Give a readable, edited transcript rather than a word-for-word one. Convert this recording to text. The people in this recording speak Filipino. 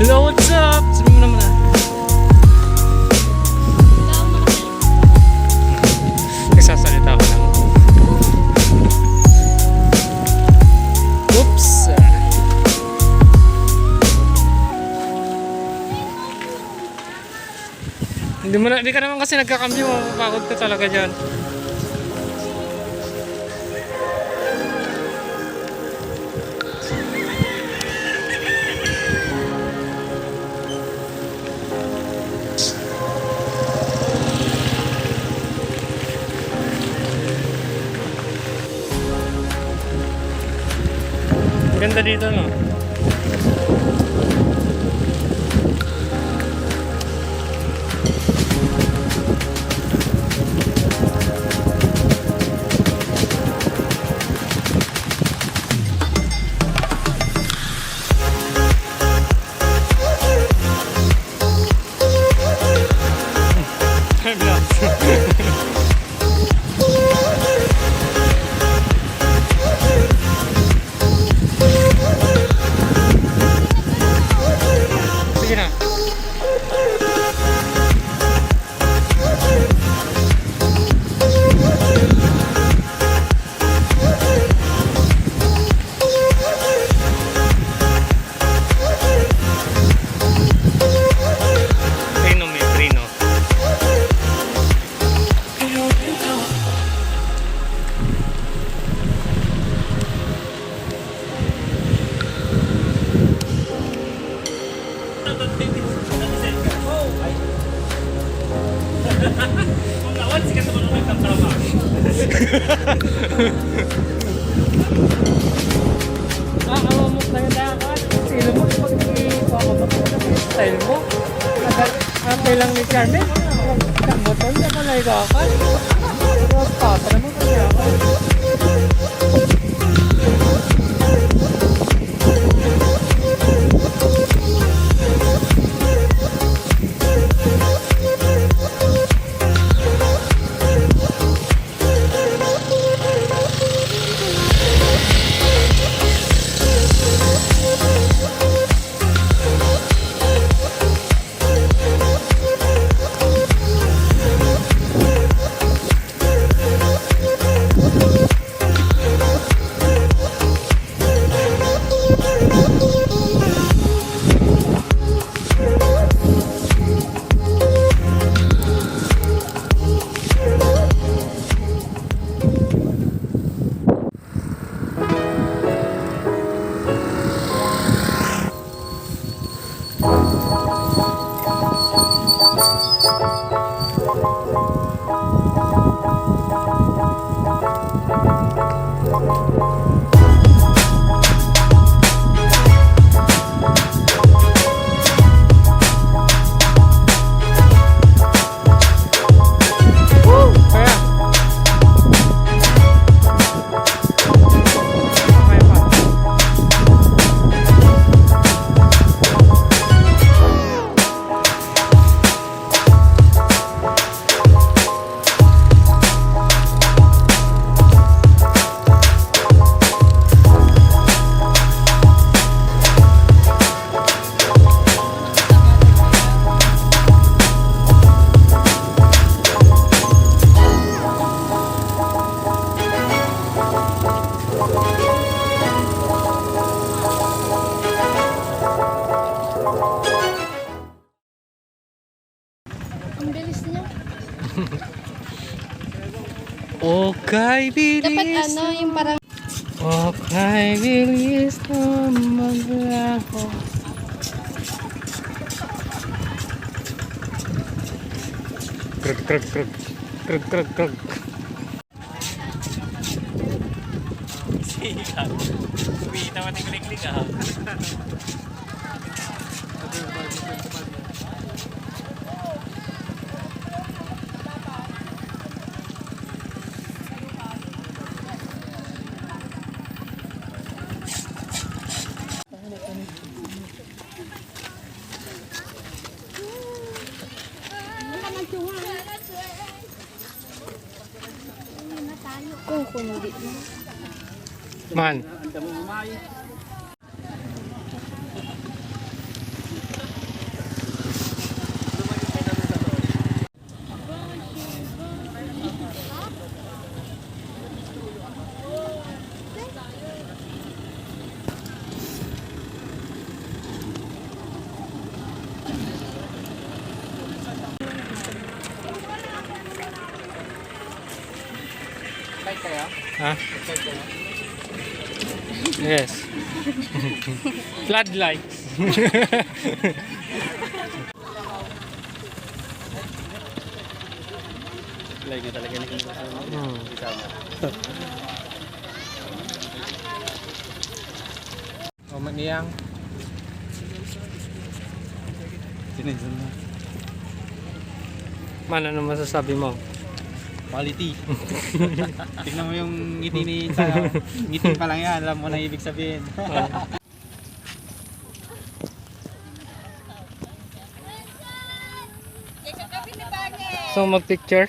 Hello, what's up? Sabihin mo naman na. Nagsasalita ko lang. Oops! Hindi ka naman kasi nagkakambyo. Mapapagod ka talaga dyan. Ganda dito, no? Aamamok na yung dakat. Sino mo pag-i-pakamok na style mo? Ate lang ni Carmen. Kamutan na pala yung dakat. Papa naman ka niya ako. kay bilis. Dapat ano, yung parang... Huwag kay bilis na maglaho. Krug, krug, krug. Krug, krug, krug. Siya. Uwi naman ng liklik ah. Kung hindi. Man. Ha? Yes. Floodlights. Light niya talaga naging kasama. O maniyang. Tinensan mo. Man, ano masasabi mo? Quality. Tingnan mo yung ngiti ni Tao. Ngiti pa lang yan. Alam mo na ibig sabihin. So mag-picture?